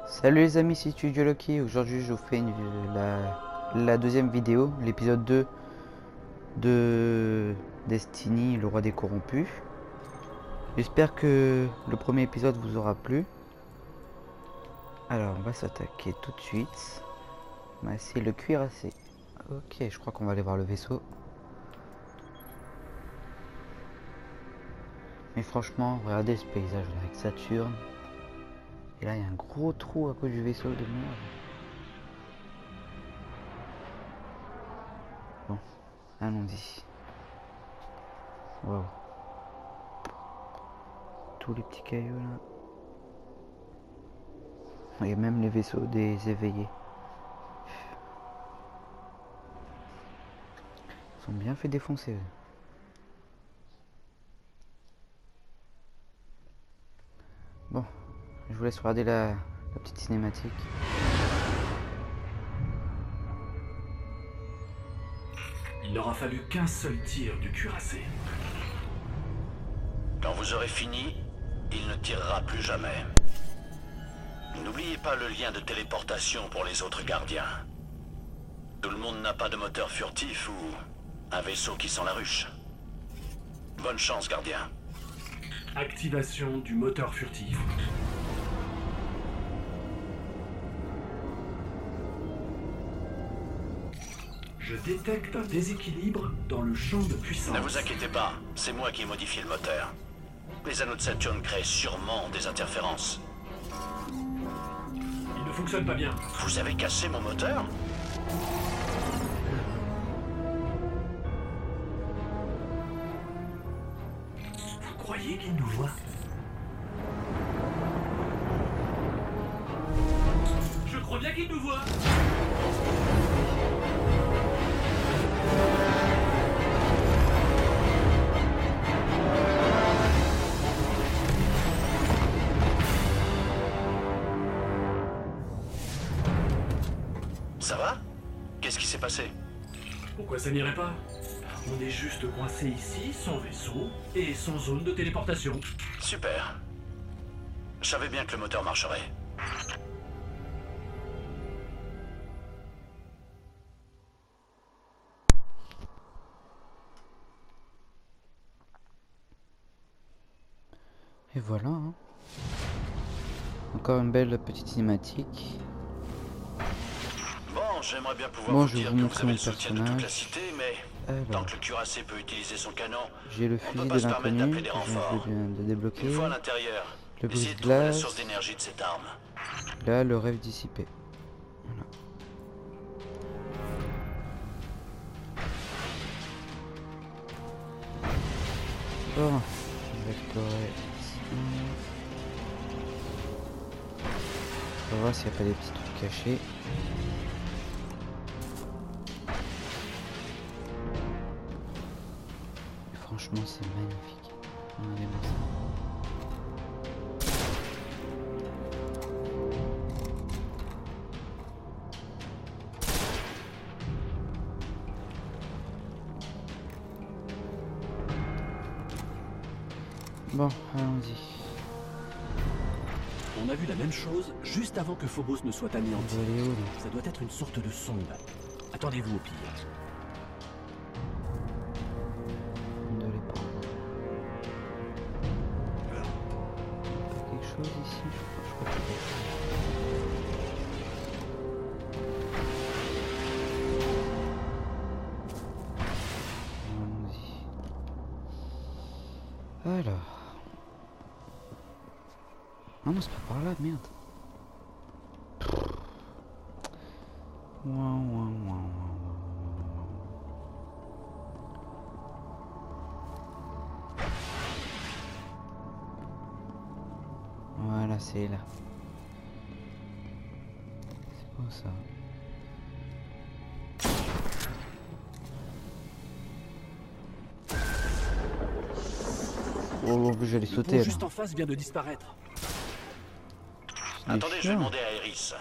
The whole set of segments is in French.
Salut les amis, c'est Studio Lucky. Aujourd'hui je vous fais la deuxième vidéo, l'épisode 2 de Destiny, le roi des corrompus. J'espère que le premier épisode vous aura plu. Alors on va s'attaquer tout de suite. On va essayer le cuirassé. Ok, je crois qu'on va aller voir le vaisseau. Mais franchement, regardez ce paysage avec Saturne. Et là, il y a un gros trou à cause du vaisseau de merde. Bon, allons-y. Wow. Tous les petits cailloux là. Il y a même les vaisseaux des éveillés. Ils sont bien fait défoncer eux. Bon, je vous laisse regarder la petite cinématique. Il n'aura fallu qu'un seul tir du cuirassé. Quand vous aurez fini, il ne tirera plus jamais. N'oubliez pas le lien de téléportation pour les autres gardiens. Tout le monde n'a pas de moteur furtif ou un vaisseau qui sent la ruche. Bonne chance, gardien. Activation du moteur furtif. Je détecte un déséquilibre dans le champ de puissance. Ne vous inquiétez pas, c'est moi qui ai modifié le moteur. Les anneaux de Saturne créent sûrement des interférences. Il ne fonctionne pas bien. Vous avez cassé mon moteur? Vous croyez qu'il nous voit? Je crois bien qu'il nous voit. Ça va? Qu'est-ce qui s'est passé? Pourquoi ça n'irait pas? On est juste coincé ici, sans vaisseau et sans zone de téléportation. Super. Je savais bien que le moteur marcherait. Et voilà. Hein. Encore une belle petite cinématique. Bon, j'aimerais bien pouvoir Bon, vous je vais dire vous que montrer vous avez mon le soutien de toute la personnage. cité, mais tant Alors, que le cuirassé peut utiliser son canon, j'ai le on fusil peut de pas se permettre l'inconnu d'appeler des que renforts. je viens de débloquer. Une fois à l'intérieur, Le essayez de trouver la brise-glace. source d'énergie de cette arme. Là, le rêve dissipé. Voilà. Bon, on va explorer ici. On va voir s'il n'y a pas des petits trucs cachés. Et franchement, c'est magnifique. Regardez-moi ça. Bon, allons-y. On a vu la même chose juste avant que Phobos ne soit On anéanti. va aller où là? Ça doit être une sorte de sonde. Attendez-vous au pire. On doit aller par là. Pas quelque chose ici? Je crois qu'il y a quelque chose. Allons-y. Alors. Ah non, c'est pas par là, merde. Voilà, c'est là. C'est quoi ça? Oh, j'allais Le sauter. pont juste en face vient de disparaître. Attendez, je vais demander à Iris.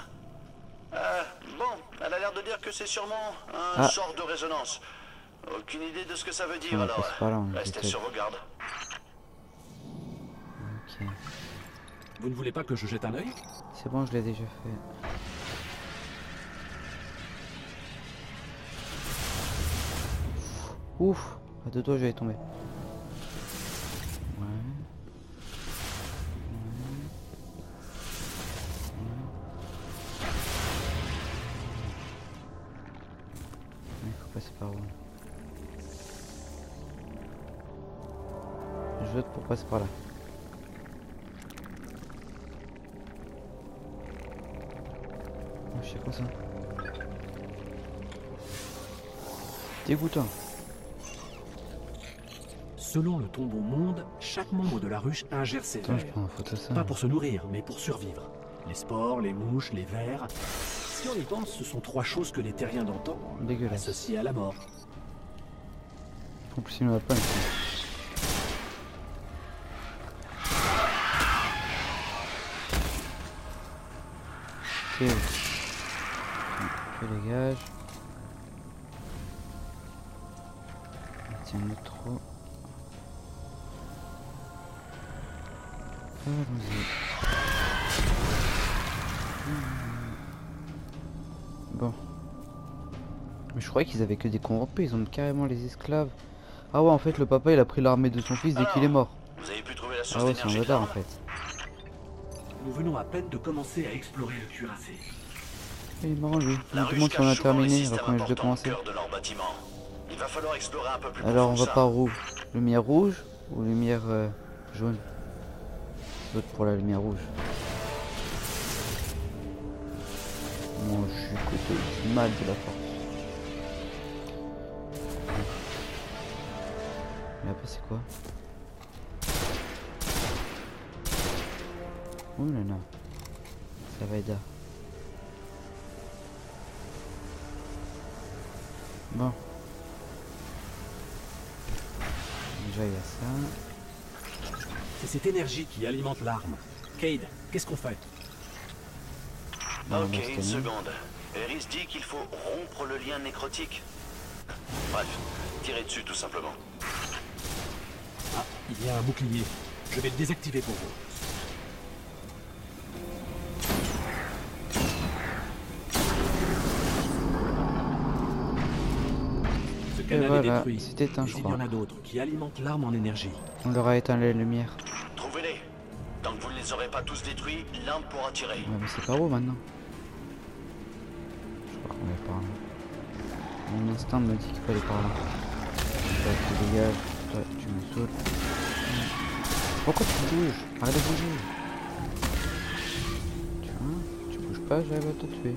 Bon, elle a l'air de dire que c'est sûrement un Ah. sort de résonance. Aucune idée de ce que ça veut dire, On alors passe par là, on est restez peut-être. sur vos gardes. Ok. Vous ne voulez pas que je jette un œil? C'est bon, je l'ai déjà fait. Ouf, à deux doigts j'allais tomber. Ouais. Il faut passer par où? Je vote pour passer par là. Oh, je sais quoi ça? Dégoûtant. Selon le tombeau monde, chaque membre de la ruche ingère ses Attends, je vers. prends une photo de ça. Pas pour se nourrir, mais pour survivre. Les spores, les mouches, les vers. Si on y pense, ce sont trois choses que les terriens d'antan Dégueulasse. associaient à la mort. En plus, il ne va pas ici. Ok. Je dégage. Tiens, le trop. Allons-y. Bon. Mais je croyais qu'ils avaient que des corrompus, ils ont carrément les esclaves. Ah ouais, en fait, le papa il a pris l'armée de son fils dès qu'il est mort. Vous avez pu trouver la source Ah ouais, c'est un d'énergie de bâtard en l'arme? fait. Nous venons à peine de commencer à explorer le cuirassé. Il est marrant lui. Il La me ruche demande si on a cache souvent les terminé systèmes alors qu'on vient de importants au commencer. cœur de leur bâtiment. Il va falloir explorer un peu plus Alors on profond va ça. par où? Lumière rouge ou lumière jaune? Je vote pour la lumière rouge. Moi je suis côté mal de la force. Mais après c'est quoi? Oh là là. Ça va aider. Bon. Déjà il y a ça. C'est cette énergie qui alimente l'arme. Cade, qu'est-ce qu'on fait? Bon, Ok, bah, une c'était seconde. Eris dit qu'il faut rompre le lien nécrotique. Bref, tirez dessus tout simplement. Ah, il y a un bouclier. Je vais le désactiver pour vous. Ce Et canal est voilà, détruit. c'est éteint Mais je il y crois. en a d'autres qui alimentent l'arme en énergie. On leur a éteint les lumières. Trouvez-les. Tant que vous ne les aurez pas tous détruits, l'arme pourra tirer. Ouais, mais c'est par où maintenant? Je crois qu'on est par là. Mon instinct me dit qu'il faut aller par là. Toi, tu dégages. Toi, tu me sautes. Pourquoi tu bouges? Arrête de bouger. Tu vois? Tu bouges pas, j'arrive à te tuer.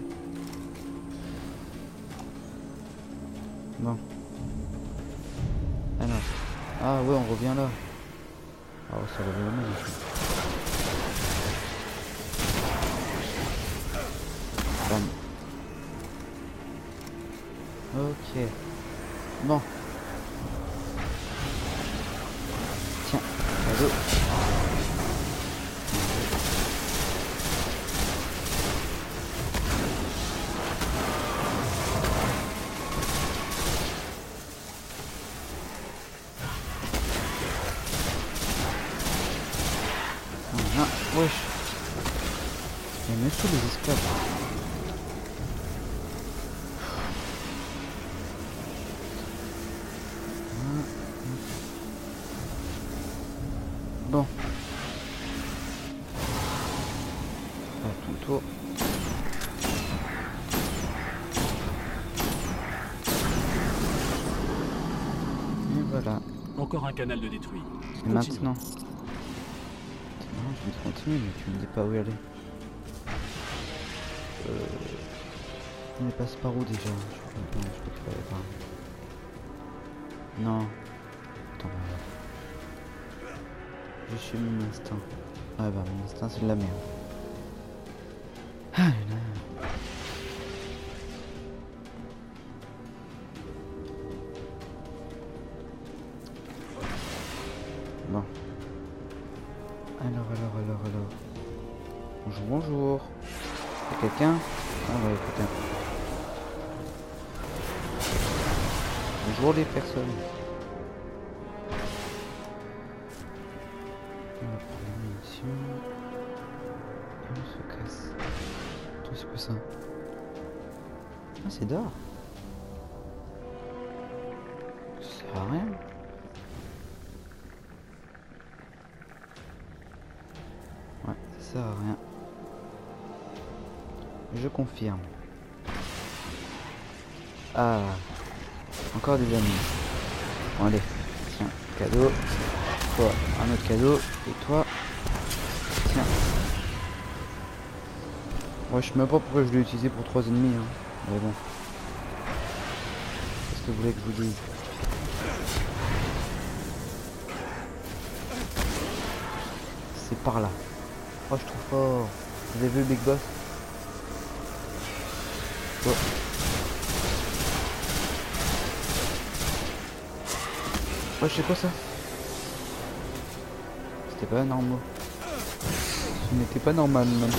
Bon. Alors. Ah ouais, on revient là. Ah ouais, ça revient là ici. Bam. Ok. Bon. Tiens. Cadeau. Ah, wesh. Il me saoule les esclaves. Bon. À tout le tour. Et voilà. Encore un canal de détruit. Et Continuons. maintenant. Non, je vais continuer, mais tu me dis pas où y aller. On est passé par où déjà? Je peux pas aller par là. Non. Attends, je suis mon instinct. Ah bah mon instinct c'est de la merde. Ah là là. Bon. Alors. Bonjour. Y'a quelqu'un? Ah ouais, putain. Bonjour les personnes. On va prendre les munitions. Et on se casse. Attends, c'est quoi ça? Ah, c'est d'or. Ça sert à rien. Ouais, ça sert à rien. Je confirme. Ah, encore des amis. Bon allez, tiens, cadeau. Toi, un autre cadeau. Et toi, tiens. Moi, je sais même pas pourquoi je l'ai utilisé pour 3 ennemis. Hein. Mais bon. Qu'est-ce que vous voulez que je vous dise? C'est par là. Oh, je trouve fort. Vous avez vu le Big Boss? Oh. Ouais, je sais quoi ça? C'était pas normal. Ce n'était pas normal même.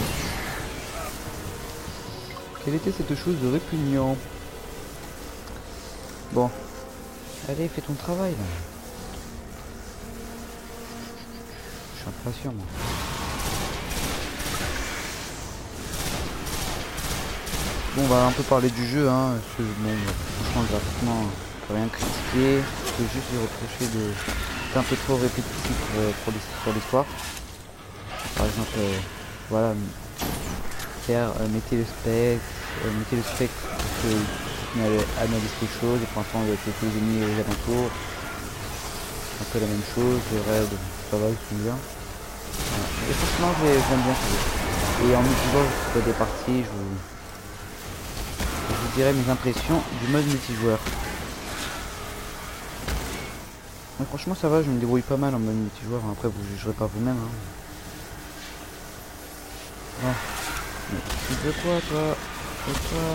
Quelle était cette chose de répugnant? Bon. Allez, fais ton travail là. Je suis impatient moi. Bon, on va un peu parler du jeu, hein. Parce que, bon, franchement, graphiquement, on peut rien critiquer. Je peux juste lui reprocher d'être un peu trop répétitif pour l'histoire. Par exemple, voilà, mettez le spectre parce qu'il analyse quelque chose, et pour l'instant, il y a quelques ennemis aux alentours. Un peu la même chose, les raids, ça va, ils sont bien. Voilà. Et franchement, j'aime bien ce jeu. Et en multijoueur, je fais des parties, je vous dirai mes impressions du mode multijoueur. Mais franchement ça va, je me débrouille pas mal en mode multijoueur. Après vous jugerez pas vous-même. Hein. Bon. Mais tu veux quoi toi? Et toi?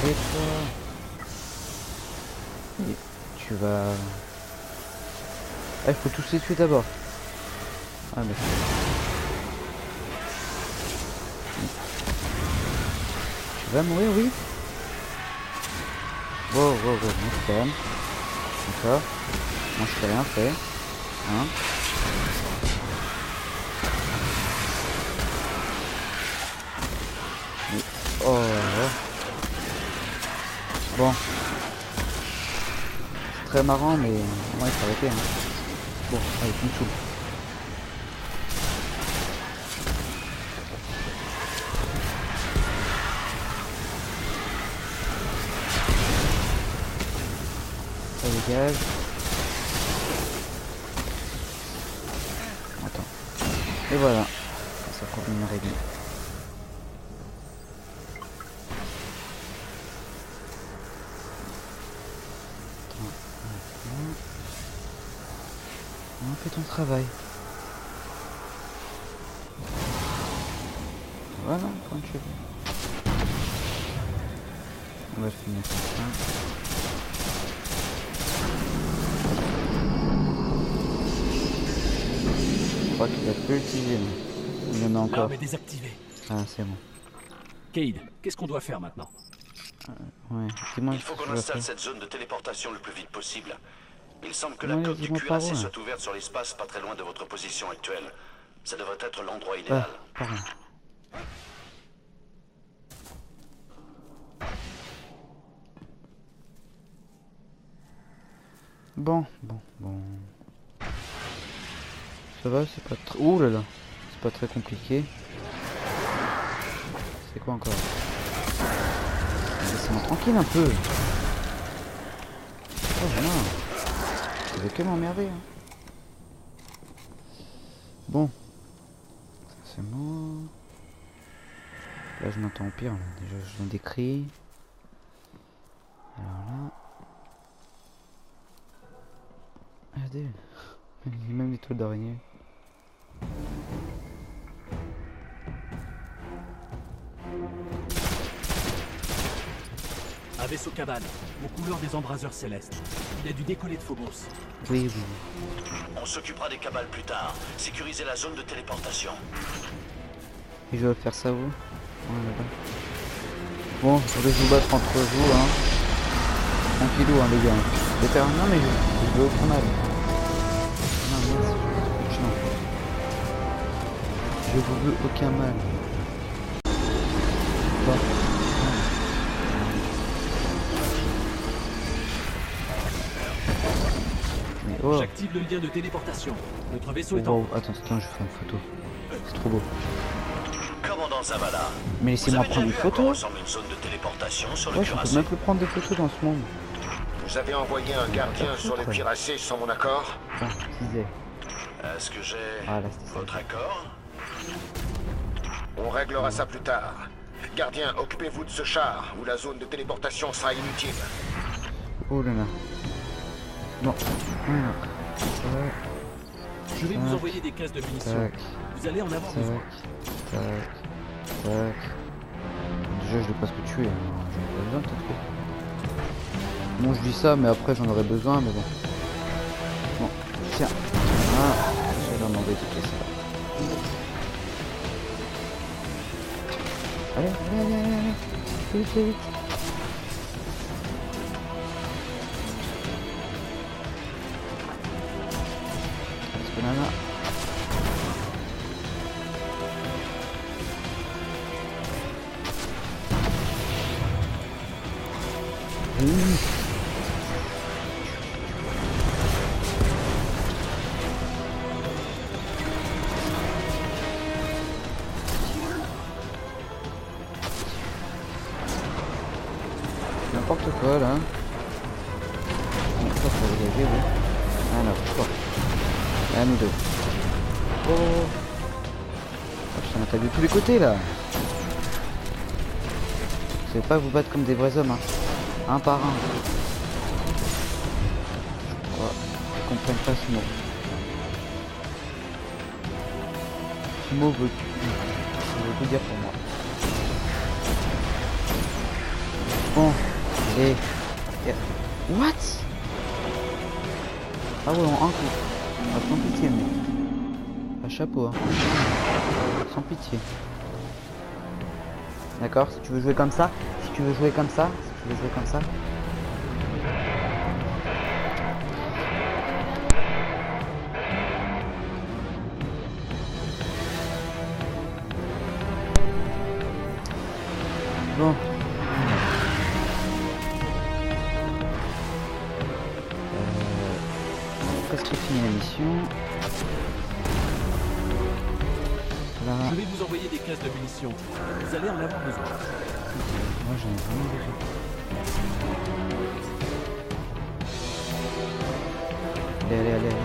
Et toi? Et tu vas... Ah, il faut tous les tuer d'abord. Ah mais... Tu vas mourir, oui? Wow, on se calme. Comme ça. Moi je fais rien fait. Hein? Mais... Oh. Bon. C'est très marrant mais... Ouais, il faut arrêter. Hein. Bon, allez, tu me saoules. Ça dégage. Attends. Et voilà. Ça prend une heure et demie. On fait ton travail. Voilà, comme tu veux. On va le finir comme ça. Je crois qu'il a peu utilisé, mais il y en a encore. L'arme est désactivée. Ah, c'est bon. Cade, qu'est-ce qu'on doit faire maintenant? Ouais, dis-moi. Il faut qu'on installe cette zone de téléportation le plus vite possible. Il semble que Ouais, la coque du dis-moi cuirassé par où, soit ouverte sur l'espace pas très loin de votre position actuelle. Ça devrait être l'endroit Ah, idéal. pardon. Bon. Ça va, c'est pas très... Ouh là là. C'est pas très compliqué. C'est quoi encore? Laissez-moi tranquille un peu. Oh voilà. Vous avez que m'emmerder. Hein. Bon. Ça c'est mort. Là je m'entends pire. Là. Déjà je viens des cris. Alors là. Regardez. Il y a même des toiles d'araignée. Un vaisseau cabane, aux couleurs des embraseurs célestes. Il a dû décoller de Phobos. Oui. On s'occupera des cabales plus tard. Sécurisez la zone de téléportation. Et je vais faire ça où? Ouais, là-bas. Bon, je vais vous battre entre vous, hein. tranquillou hein les gars. Non mais je veux aucun mal. Non mince, chiant. Je vous veux aucun mal. Bon. Mais oh. J'active le lien de téléportation. Notre vaisseau est en... Wow. Attends, je fais une photo. C'est trop beau. Commandant Zavala. Mais laissez-moi prendre une photo. Ressemble une zone de téléportation sur le Ouais, je peux cuirassé. même plus prendre des photos dans ce monde. Vous avez envoyé un gardien sur le cuirassé sans mon accord? Ah, disais. Est-ce que j'ai Ah là, c'était ça. votre accord? On réglera ça plus tard. Gardien, occupez-vous de ce char, où la zone de téléportation sera inutile. Oh là là. Bon. Voilà. Je vais vous envoyer des caisses de munitions. Tac, Vous allez en avoir besoin. tac, tac. Déjà, je l'ai presque tué. Hein. J'en ai pas besoin, peut-être. Bon, je dis ça, mais après, j'en aurais besoin, mais bon. Bon, tiens. Voilà. Je vais demander de casser. Allez. Fais vite. Parce que là. N'importe quoi là. Bon, ça faut réagir, oui. Ah non, je crois. Là, nous deux. Oh. Oh putain, m'attaque de tous les côtés là. Vous savez pas vous battre comme des vrais hommes, hein. Un par un. Je crois qu'ils comprennent pas ce mot. Ce mot veut tout dire pour moi. Bon, allez. What? Ah ouais, en un coup. Ah, sans pitié, mais. Pas chapeau, hein. Sans pitié. D'accord, si tu veux jouer comme ça, si tu veux jouer comme ça. Bon. Presque fini la mission. Là. Je vais vous envoyer des caisses de munitions. Vous allez en avoir besoin. Moi j'en ai vraiment besoin. Allez.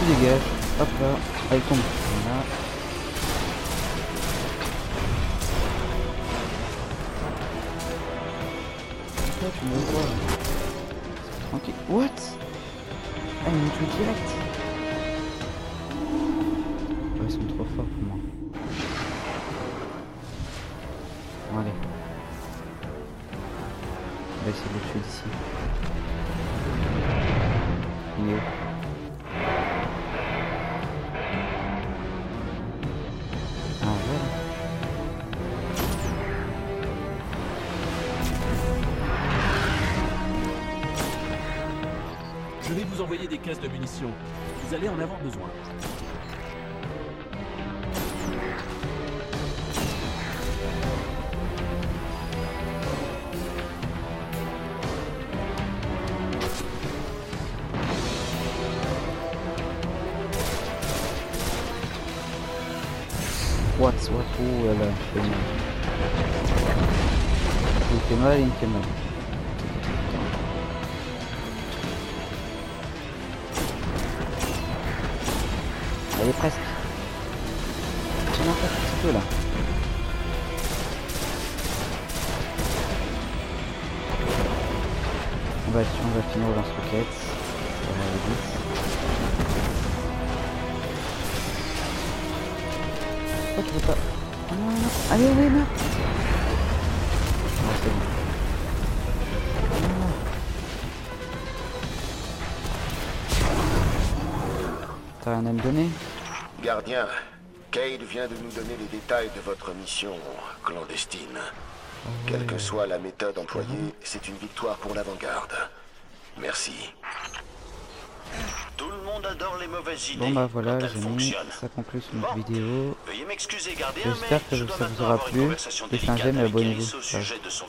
Tu dégages, hop là, avec ton voilà. Pourquoi tu me vois tranquille. What? Ah, il me tue direct. Ouais, ils sont trop forts pour moi. Bon, allez. On va essayer de le tuer d'ici. Il est où? Ah, voilà. Je vais vous envoyer des caisses de munitions. Vous allez en avoir besoin. What? Oh là là, il fait mal. Il me fait mal. Allez, presque. Tiens, encore un petit peu là. On va finir au lance-roquettes. Ça va aller vite. Pourquoi tu veux pas... Ah non, non, non. Allez, allez, meurs. Ah, c'est bon. T'as rien à me donner? Gardien, Cade vient de nous donner les détails de votre mission clandestine. Quelle que soit la méthode employée, c'est une victoire pour l'avant-garde. Merci. Tout le monde adore les mauvaises idées. Bon bah voilà quand les elles amis, fonctionnent. ça conclut sur notre vidéo. Veuillez m'excuser, gardien, J'espère mais que je dois ça vous maintenant aura avoir une plu. conversation Laissez un délicate j'aime et avec abonnez-vous. Alice au sujet de son